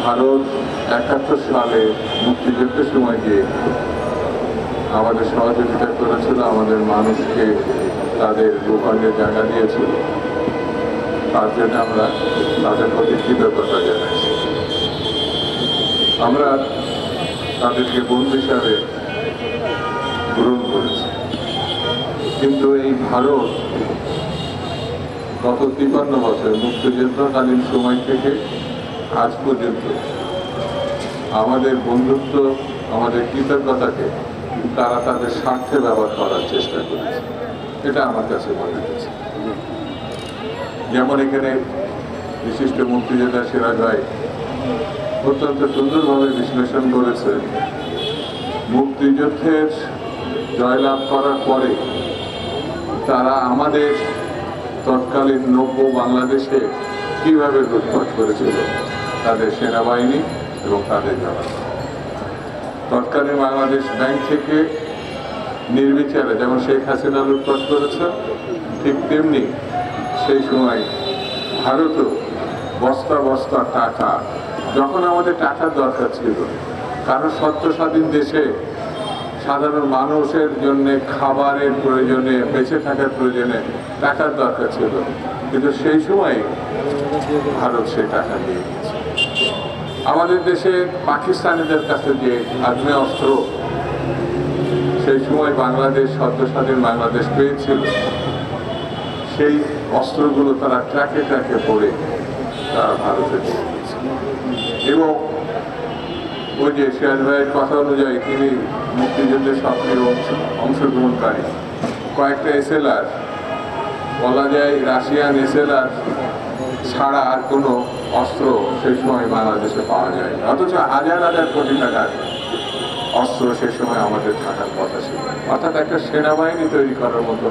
ভারত ৭১ সালে মুক্তিযুদ্ধের সময় গিয়ে আমাদের সহযোগিতা করেছিল, আমাদের মানুষকে তাদের ভূখণ্ডে জায়গা দিয়েছিল। তার জন্য আমরা তাদের প্রতি কৃতজ্ঞতা জানাইছি। আমরা তাদেরকে বন্ধু হিসাবে গ্রহণ করেছি। কিন্তু এই ভারত গত ৫৩ বছর মুক্তিযুদ্ধকালীন সময় থেকে আজ পর্যন্ত আমাদের বন্ধুত্ব, আমাদের কৃতজ্ঞতাকে তারা তাদের স্বার্থে ব্যবহার করার চেষ্টা করেছে। এটা আমার কাছে মনে হয়েছে। যেমন এখানে বিশিষ্ট মুক্তিযোদ্ধা সিরাজ ভাই অত্যন্ত সুন্দরভাবে বিশ্লেষণ করেছে, মুক্তিযুদ্ধের জয়লাভ করার পরে তারা আমাদের তৎকালীন নব্য বাংলাদেশে কীভাবে লুটপাট করেছিল তাদের সেনাবাহিনী এবং তাদের জনগণ। তৎকালীন বাংলাদেশ ব্যাংক থেকে নির্বিচারে যেমন শেখ হাসিনা লুটপাট করেছে, ঠিক তেমনি সেই সময় ভারতও বস্তা বস্তা টাকা, যখন আমাদের টাকার দরকার ছিল, কারণ সত্য স্বাধীন দেশে সাধারণ মানুষের জন্য খাবারের প্রয়োজনে, বেঁচে থাকার প্রয়োজনে টাকার দরকার ছিল, কিন্তু সেই সময় ভারত সেই টাকা নিয়ে গেছে। আমাদের দেশে পাকিস্তানিদের কাছে যে আগ্নেয় অস্ত্র সেই সময় বাংলাদেশ, সদ্য স্বাধীন বাংলাদেশ পেয়েছিল, সেই অস্ত্রগুলো তারা ট্র্যাকে ট্র্যাকে পড়ে তারা ভারতে নিয়ে গেছে। এবং ওই যে সিরাজ ভাইয়ের কথা অনুযায়ী তিনি মুক্তিযুদ্ধের সক্রিয় অংশগ্রহণকারী, কয়েকটা এসএলআর, বলা যায় রাশিয়ান এসএলআর ছাড়া আর কোনো অস্ত্র সেই সময় বাংলাদেশে পাওয়া যায় না, অথচ হাজার হাজার কোটি টাকার অস্ত্র সে সময় আমাদের থাকার কথা ছিল। অর্থাৎ একটা সেনাবাহিনী তৈরি করার মতো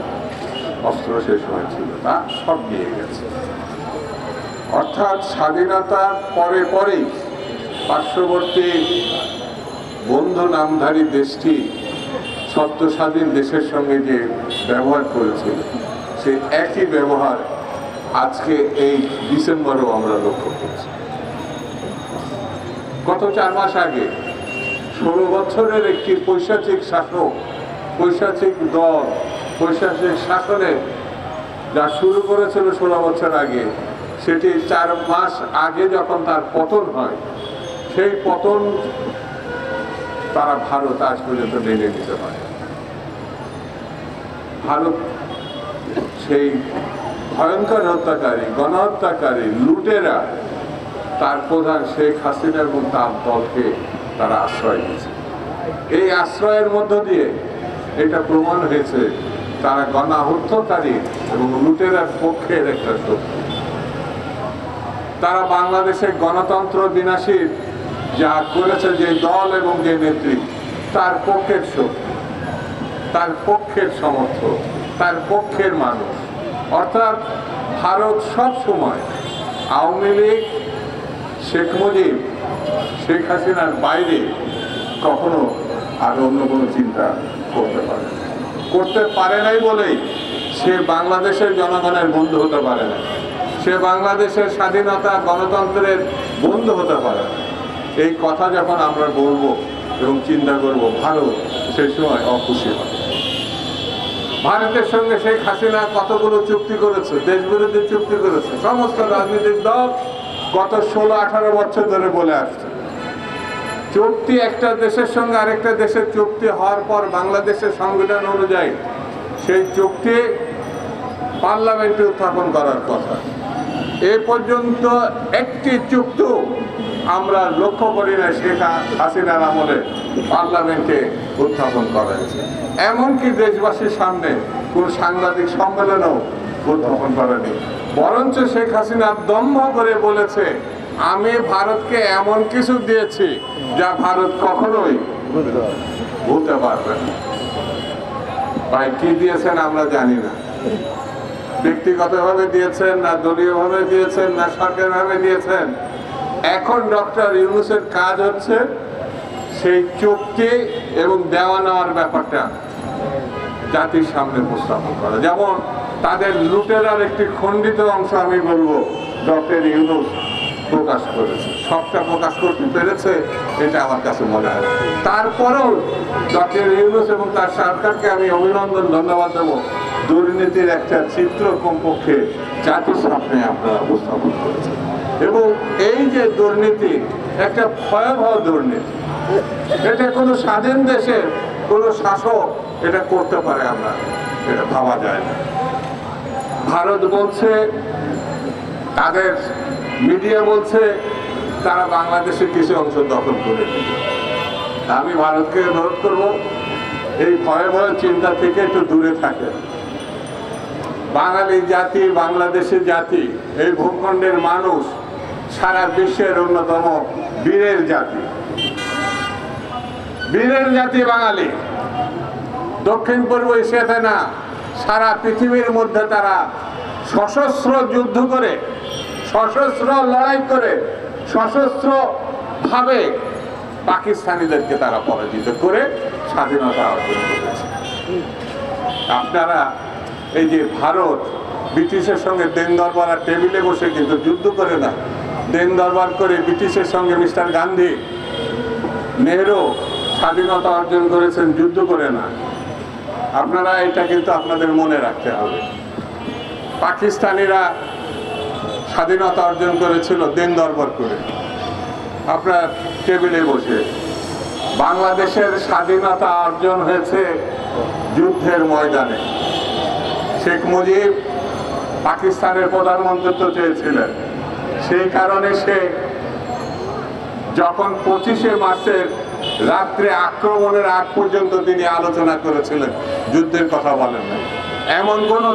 অস্ত্র সে সময় ছিল, তা সব নিয়ে গেছে। অর্থাৎ স্বাধীনতার পরে পরেই পার্শ্ববর্তী বন্ধু নামধারী দেশটি সত্য স্বাধীন দেশের সঙ্গে যে ব্যবহার করেছিল, সেই একই ব্যবহার আজকে এই ডিসেম্বরেও আমরা লক্ষ্য করছি। গত ৪ মাস আগে ১৬ বছরের একটি পৈশাচিক শাসক, পৈশাচিক দল, পৈশাচিক শাসনে যা শুরু করেছিল ১৬ বছর আগে, সেটি ৪ মাস আগে যখন তার পতন হয়, সেই পতন তারা ভারত আজ পর্যন্ত মেনে নিতে পারে। ভারত সেই ভয়ঙ্কর হত্যাকারী, গণহত্যাকারী, লুটেরা, তার প্রধান শেখ হাসিনা এবং তার দলকে তারা আশ্রয় দিয়েছে। এই আশ্রয়ের মধ্য দিয়ে এটা প্রমাণ হয়েছে তারা গণহত্যাকারী এবং লুটেরার পক্ষের একটা শক্তি। তারা বাংলাদেশের গণতন্ত্র বিনাশীর যা করেছে যে দল এবং যে নেত্রী, তার পক্ষের শক্তি, তার পক্ষের সমর্থক, তার পক্ষের মানুষ। অর্থাৎ ভারত সব সময় আওয়ামী লীগ, শেখ মুজিব, শেখ হাসিনার বাইরে কখনো আর অন্য কোনো চিন্তা করতে পারে নাই বলেই সে বাংলাদেশের জনগণের বন্ধু হতে পারে না, সে বাংলাদেশের স্বাধীনতা গণতন্ত্রের বন্ধু হতে পারে না। এই কথা যখন আমরা বলবো এবং চিন্তা করব, ভারত সেই সময় অখুশি হবে। ভারতের সঙ্গে শেখ হাসিনা কতগুলো চুক্তি করেছে, দেশ বিরোধী চুক্তি করেছে, সমস্ত রাজনৈতিক দল গত 16-18 বছর ধরে বলে আসছে। চুক্তি একটা দেশের সঙ্গে আরেকটা দেশের চুক্তি হওয়ার পর বাংলাদেশের সংবিধান অনুযায়ী সেই চুক্তি পার্লামেন্টে উত্থাপন করার কথা। এ পর্যন্ত একটি চুক্তি আমরা লক্ষ্য করি না শেখ হাসিনার আমলে পার্লামেন্টে উত্থাপন করা হয়েছে। এমনকি দেশবাসীর সামনে কোন সাংবাদিক সম্মেলনও উত্থাপন করেনি। বরঞ্চ শেখ হাসিনা দম্ভ করে বলেছে, আমি ভারতকে এমন কিছু দিয়েছি যা ভারত কখনোই ভুলতে পারবে না। ভাই কি দিয়েছেন আমরা জানি না, ব্যক্তিগতভাবে দিয়েছেন না দলীয়ভাবে দিয়েছেন না সরকারিভাবে দিয়েছেন। এখন ডক্টর ইউনূসের কাজ হচ্ছে সেই চুক্তি এবং দেওয়া নেওয়ার ব্যাপারটা জাতির সামনে উপস্থাপন করা। যেমন তাদের লুটেরার একটি খণ্ডিত অংশ আমি বলবো, ডক্টর ইউনূস প্রকাশ করেছে, সবটা প্রকাশ করতে পেরেছে, এটা আমার কাছে মনে হয়। তারপরেও ডক্টর ইউনূস এবং তার সরকারকে আমি অভিনন্দন, ধন্যবাদ দেবো। দুর্নীতির একটা চিত্র কমপক্ষে জাতির সামনে আপনারা উপস্থাপন করেছেন, এবং এই যে দুর্নীতি একটা ভয়াবহ দুর্নীতি, এটা কোনো স্বাধীন দেশের কোনো শাসক এটা করতে পারে আমরা, এটা ভাবা যায় না। ভারত বলছে, তাদের মিডিয়া বলছে তারা বাংলাদেশের কিছু অংশ দখল করে দিবে। আমি ভারতকে অনুরোধ করবো এই ভয়ে ভয়ে চিন্তা থেকে একটু দূরে থাকে। বাঙালি জাতি, বাংলাদেশের জাতি, এই ভূখণ্ডের মানুষ সারা বিশ্বের অন্যতম বীরের জাতি, বীরের জাতি বাঙালি। দক্ষিণ পূর্ব এশিয়াতে না, সারা পৃথিবীর মধ্যে তারা সশস্ত্র যুদ্ধ করে, সশস্ত্র লড়াই করে, সশস্ত্র ভাবে পাকিস্তানিদেরকে তারা পরাজিত করে স্বাধীনতা অর্জন করেছে। আপনারা এই যে ভারত ব্রিটিশের সঙ্গে দেন দরবার টেবিলে বসে কিন্তু যুদ্ধ করে না, দেন দরবার করে ব্রিটিশের সঙ্গে মিস্টার গান্ধী, নেহরু স্বাধীনতা অর্জন করেছেন, যুদ্ধ করে না। আপনারা এটা কিন্তু আপনাদের মনে রাখতে হবে। পাকিস্তানিরা স্বাধীনতা অর্জন করেছিল দেন দরবার করে, আপনার টেবিলে বসে। বাংলাদেশের স্বাধীনতা অর্জন হয়েছে যুদ্ধের ময়দানে। শেখ মুজিব পাকিস্তানের প্রধানমন্ত্রিত্ব চেয়েছিলেন, সেই কারণে সে যখন 25শে মার্চের রাত্রে আক্রমণের আগ পর্যন্ত তিনি আলোচনা করেছিলেন, যুদ্ধের কথা বলেন না। এমন কোনো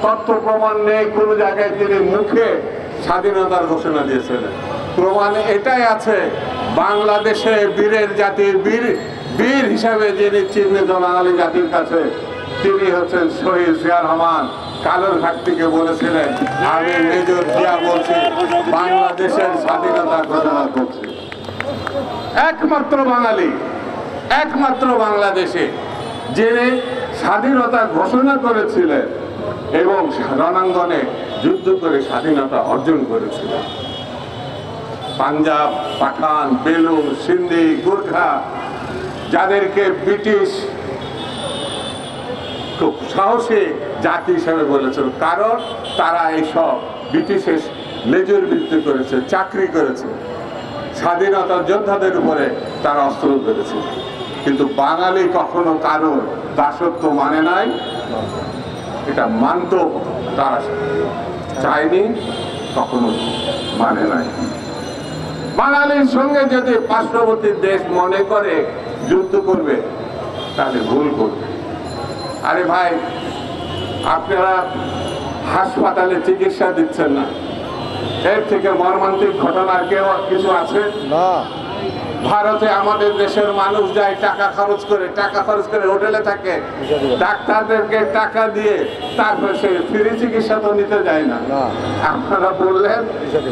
তথ্য প্রমাণ নেই কোনো জায়গায় তিনি মুখে স্বাধীনতার ঘোষণা দিয়েছিলেন। প্রমাণ এটাই আছে, বাংলাদেশে বীরের জাতির বীর হিসাবে যিনি চিহ্নিত বাঙালি জাতির কাছে, তিনি হচ্ছেন শহীদ জিয়া রহমান। কালুরঘাট থেকে বলেছিলেন, আমি মেজর জিয়া বলছি, বাংলাদেশের স্বাধীনতা ঘোষণা করছি। একমাত্র বাঙালি, একমাত্র বাংলাদেশে যিনি স্বাধীনতা ঘোষণা করেছিলেন এবং রণাঙ্গনে যুদ্ধ করে স্বাধীনতা অর্জন করেছিলেন। পাঞ্জাব, পাঠান, বেলুন, সিন্ধি, গোর্খা, যাদেরকে ব্রিটিশ খুব সাহসী জাতি হিসাবে বলেছিল, কারণ তারা এইসব ব্রিটিশের লেজুর বৃত্তি করেছে, চাকরি করেছে, স্বাধীনতা যোদ্ধাদের উপরে তারা অস্ত্র করেছে। কিন্তু বাঙালি কখনো কারো দাসত্ব মানে নাই, এটা মানত তারা চায়নি, কখনো মানে নাই। বাঙালির সঙ্গে যদি পার্শ্ববর্তী দেশ মনে করে যুদ্ধ করবে, তাহলে ভুল করবে। আরে ভাই, আপনারা হাসপাতালে চিকিৎসা দিচ্ছেন না, এর থেকে মর্মান্তিক ঘটনা কেউ কিছু আছে না? ভারতে আমাদের দেশের মানুষ যায় টাকা খরচ করে হোটেলে থাকে, ডাক্তারদেরকে টাকা দিয়ে তারপর সে ফ্রি চিকিৎসা তো নিতে যায় না। আপনারা বললেন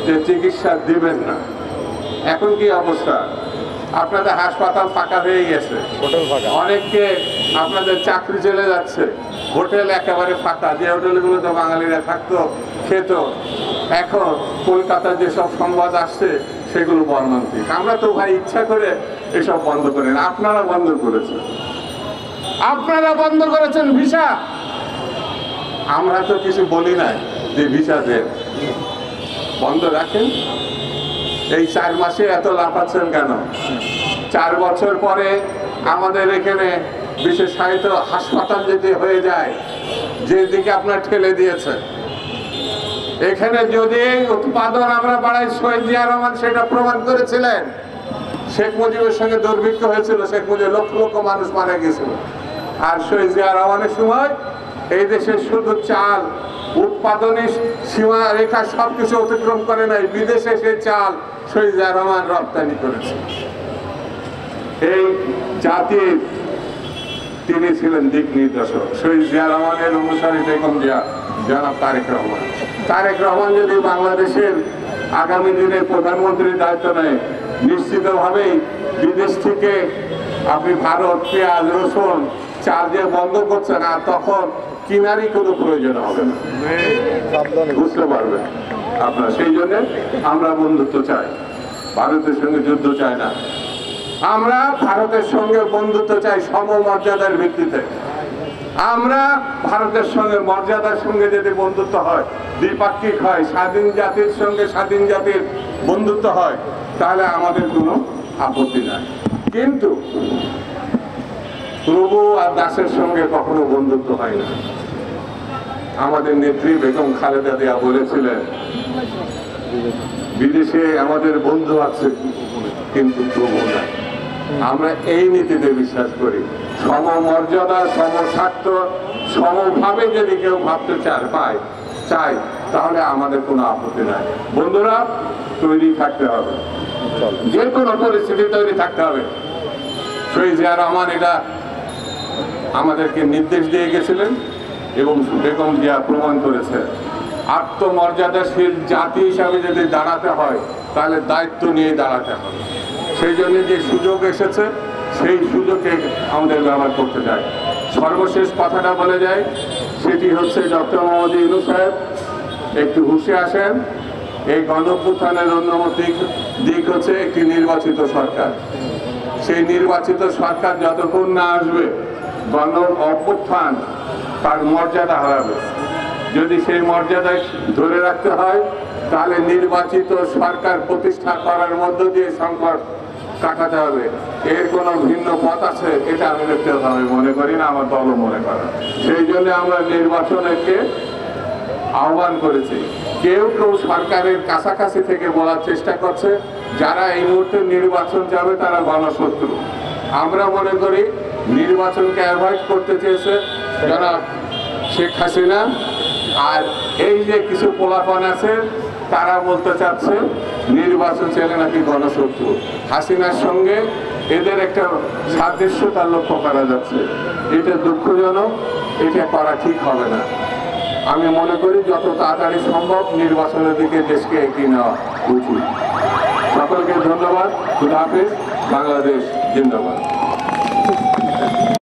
যে চিকিৎসা দিবেন না, এখন কি অবস্থা? আপনাদের হাসপাতাল ফাঁকা হয়ে গেছে, অনেককে আপনাদের চাকরি চলে যাচ্ছে, হোটেল একেবারে ফাঁকা। যে হোটেলগুলোতে বাঙালিরা থাকতো, খেত, এখন কলকাতার যেসব সংবাদ আসছে সেগুলো মর্মান্তিক। আমরা তো ভাই ইচ্ছা করে এসব বন্ধ করেন, আপনারা বন্ধ করেছেন, আপনারা বন্ধ করেছেন ভিসা। আমরা তো কিছু বলি নাই যে ভিসা দেন, বন্ধ রাখেন। এই 4 মাসে এত লাফাচ্ছেন কেন? 4 বছর পরে আমাদের এখানে বিশেষায়িত হাসপাতাল যেতে হয়ে যায়, যেদিকে আপনার ঠেলে দিয়েছে। এখানে যদি উৎপাদন আমরা বাড়াই, শহীদ জিয়া রহমান সেটা প্রমাণ করেছিলেন। শেখ মুজিবের সঙ্গে দুর্ভিক্ষ হয়েছিল, শেখ মুজিব লক্ষ লক্ষ মানুষ মারা গেছিল, আর শহীদ জিয়া রহমানের সময় এই দেশে শুধু চাল উৎপাদনের সীমা রেখা সবকিছু অতিক্রম করে নাই, বিদেশে সেই চাল শহীদ জিয়া রহমান রপ্তানি করেছে। এই জাতির তিনি ছিলেন দিক নির্দেশক। শহীদ জিয়া রহমানের অনুসারী বেগম জিয়া, জনাব তারেক রহমান। তারেক রহমান যদি বাংলাদেশের আগামী দিনের প্রধানমন্ত্রীর দায়িত্ব নেয়, নিশ্চিতভাবেই বিদেশ থেকে আপনি ভারত পেঁয়াজ, রসুন, চাল যে বন্ধ করছেন, আর তখন কিনারই কোনো প্রয়োজন হবে না, বুঝতে পারবেন। আপনার। সেই জন্য আমরা বন্ধুত্ব চাই, ভারতের সঙ্গে যুদ্ধ চাই না। আমরা ভারতের সঙ্গে বন্ধুত্ব চাই সমমর্যাদার ভিত্তিতে। আমরা ভারতের সঙ্গে মর্যাদার সঙ্গে যদি বন্ধুত্ব হয়, দ্বিপাক্ষিক হয়, স্বাধীন জাতির সঙ্গে স্বাধীন জাতির বন্ধুত্ব হয়, তাহলে আমাদের কোনো আপত্তি নাই। কিন্তু প্রভু আর দাসের সঙ্গে কখনো বন্ধুত্ব হয় না। আমাদের নেত্রী বেগম খালেদা জিয়া বলেছিলেন, বিদেশে আমাদের বন্ধু আছে কিন্তু প্রভু নাই। আমরা এই নীতিতে বিশ্বাস করি, সমমর্যাদা, সমস্বার্থ, সমভাবে যদি কেউ ভাবতে চাই তাহলে আমাদের কোনো আপত্তি নাই। বন্ধুরা, তৈরি থাকতে হবে, যে কোনো পরিস্থিতি তৈরি থাকতে হবে। শহীদ জিয়া রহমান এটা আমাদেরকে নির্দেশ দিয়ে গেছিলেন এবং বেগম জিয়া প্রমাণ করেছে। আত্মমর্যাদাশীল জাতি হিসাবে যদি দাঁড়াতে হয় তাহলে দায়িত্ব নিয়ে দাঁড়াতে হবে। সেই জন্য যে সুযোগ এসেছে সেই সুযোগে আমাদের ব্যবহার করতে চাই। সর্বশেষ কথাটা বলে যায়, সেটি হচ্ছে ডক্টর মোহাম্মদ ইউনূস সাহেব একটু হুঁশে আসেন। এই গণঅভ্যুত্থানের অন্যতম দিক হচ্ছে একটি নির্বাচিত সরকার। সেই নির্বাচিত সরকার যতক্ষণ না আসবে গণ অভ্যুত্থান তার মর্যাদা হারাবে। যদি সেই মর্যাদা ধরে রাখতে হয় তাহলে নির্বাচিত সরকার প্রতিষ্ঠা করার মধ্য দিয়ে সংকট কাটাতে হবে। এর কোনো ভিন্ন পথ আছে এটা আমি ব্যক্তিগতভাবে মনে করি না, আমার দলও মনে করে। সেই জন্য আমরা নির্বাচনকে আহ্বান করেছি। কেউ সরকারের কাছাকাছি থেকে বলার চেষ্টা করছে যারা এই মুহূর্তে নির্বাচন যাবে তারা গণশত্রু। আমরা মনে করি নির্বাচনকে অ্যাভয়েড করতে চেয়েছে যারা শেখ হাসিনা, আর এই যে কিছু পোলাপান আছে তারা বলতে চাচ্ছে নির্বাচন চাইলে নাকি গণশত্রু। হাসিনার সঙ্গে এদের একটা সাদৃশ্যতা লক্ষ্য করা যাচ্ছে। এটা দুঃখজনক, এটা করা ঠিক হবে না। আমি মনে করি যত তাড়াতাড়ি সম্ভব নির্বাচনের দিকে দেশকে এগিয়ে নেওয়া উচিত। সকলকে ধন্যবাদ। খুদা হাফেজ। বাংলাদেশ জিন্দাবাদ।